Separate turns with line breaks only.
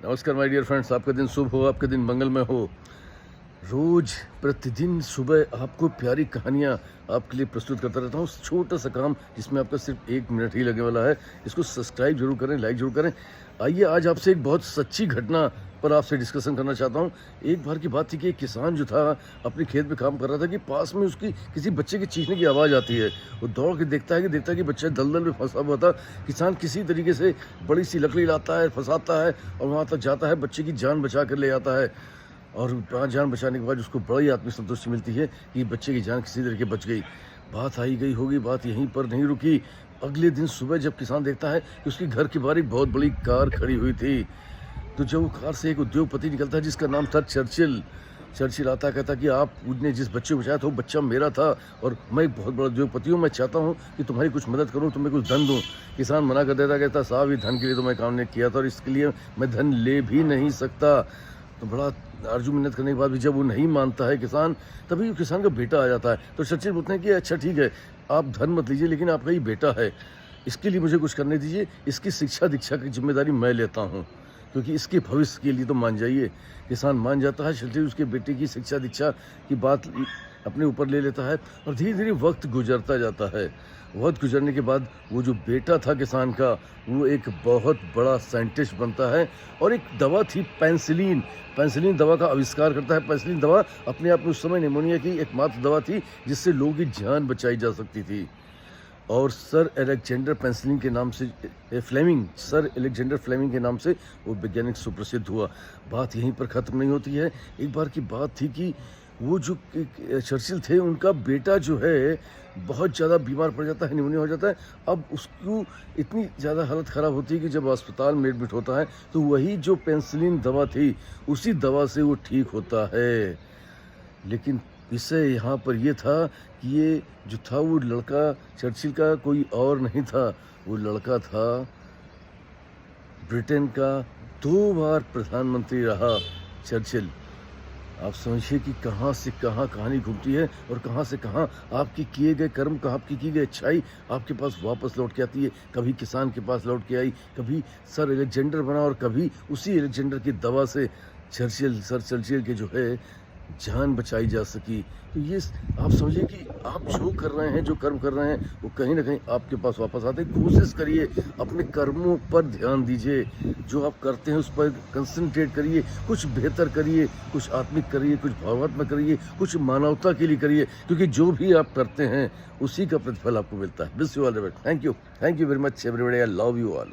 नमस्कार my dear friends, आपका दिन शुभ हो, आपका दिन मंगलमय हो। रोज प्रतिदिन सुबह आपको प्यारी कहानियाँ आपके लिए प्रस्तुत करता रहता हूँ। छोटा सा काम जिसमें आपका सिर्फ 1 मिनट ही लगने वाला है। इसको सब्सक्राइब जरूर करें, लाइक जरूर करें। आइए आज आपसे एक बहुत सच्ची घटना पर आपसे डिस्कशन करना चाहता हूँ। एक बार की बात थी कि एक किसान जो था अपने खेत में काम कर रहा था कि पास में उसकी किसी बच्चे के चीखने की आवाज़ आती है। वो दौड़ के देखता है कि बच्चा दलदल में फंसा हुआ था। किसान किसी तरीके से बड़ी सी लकड़ी लाता है, फंसाता है और वहाँ तक जाता है, बच्चे की जान बचा कर ले आता है। और जान बचाने के बाद उसको बड़ी आत्मसंतुष्टि मिलती है कि बच्चे की जान किसी तरीके बच गई। बात आई गई होगी, बात यहीं पर नहीं रुकी। अगले दिन सुबह जब किसान देखता है कि उसके घर के बाहर एक बहुत बड़ी कार खड़ी हुई थी, तो जब वो कार से एक उद्योगपति निकलता है जिसका नाम था चर्चिल। चर्चिल आता कहता कि आपने जिस बच्चे को बचाया था वो बच्चा मेरा था और मैं एक बहुत बड़ा उद्योगपति हूँ, मैं चाहता हूँ कि तुम्हारी कुछ मदद करूँ, तुम्हें कुछ धन दूँ। किसान मना कर देता, कहता साहब ये धन के लिए तो मैं काम नहीं किया था और इसके लिए मैं धन ले भी नहीं सकता। तो बड़ा आरजू मिन्नत करने के बाद भी जब वो नहीं मानता है किसान, तभी किसान का बेटा आ जाता है। तो चर्चिल बोलते हैं कि अच्छा ठीक है, आप धन मत लीजिए, लेकिन आपका ये बेटा है, इसके लिए मुझे कुछ करने दीजिए, इसकी शिक्षा दीक्षा की जिम्मेदारी मैं लेता हूँ, क्योंकि इसके भविष्य के लिए तो मान जाइए। किसान मान जाता है, चर्चिल उसके बेटे की शिक्षा दीक्षा की बात अपने ऊपर ले लेता है और धीरे धीरे वक्त गुजरता जाता है। वक्त गुजरने के बाद वो जो बेटा था किसान का, वो एक बहुत बड़ा साइंटिस्ट बनता है और एक दवा थी पेनिसिलिन। पेनिसिलिन दवा का आविष्कार करता है। पेनिसिलिन दवा अपने आप में उस समय निमोनिया की एकमात्र दवा थी जिससे लोगों की जान बचाई जा सकती थी। और सर अलेक्जेंडर पेनिसिलिन के नाम से सर अलेक्जेंडर फ्लेमिंग के नाम से वो वैज्ञानिक सुप्रसिद्ध हुआ। बात यहीं पर ख़त्म नहीं होती है। एक बार की बात थी कि वो जो चर्चिल थे, उनका बेटा जो है बहुत ज़्यादा बीमार पड़ जाता है, निमोनिया हो जाता है। अब उसको इतनी ज़्यादा हालत ख़राब होती है कि जब अस्पताल में एडमिट होता है तो वही जो पेनिसिलिन दवा थी, उसी दवा से वो ठीक होता है। लेकिन विषय यहाँ पर ये था कि ये जो था वो लड़का चर्चिल का कोई और नहीं था, वो लड़का था ब्रिटेन का 2 बार प्रधानमंत्री रहा चर्चिल। आप समझिए कि कहाँ से कहाँ कहानी घूमती है और कहाँ से कहाँ आपके किए गए कर्म का, आपकी की गई अच्छाई आपके पास वापस लौट के आती है। कभी किसान के पास लौट के आई, कभी सर अलेक्जेंडर बना और कभी उसी अलेक्जेंडर की दवा से सर चर्चिल के जो है जान बचाई जा सकी। तो ये आप समझिए कि आप जो कर रहे हैं, जो कर्म कर रहे हैं, वो कहीं ना कहीं आपके पास वापस आते हैं। कोशिश करिए, अपने कर्मों पर ध्यान दीजिए, जो आप करते हैं उस पर कंसंट्रेट करिए, कुछ बेहतर करिए, कुछ आत्मिक करिए, कुछ भावात्मक करिए, कुछ मानवता के लिए करिए, क्योंकि जो भी आप करते हैं उसी का प्रतिफल आपको मिलता है। Wish you all the best. Thank you very much everybody. I love you all.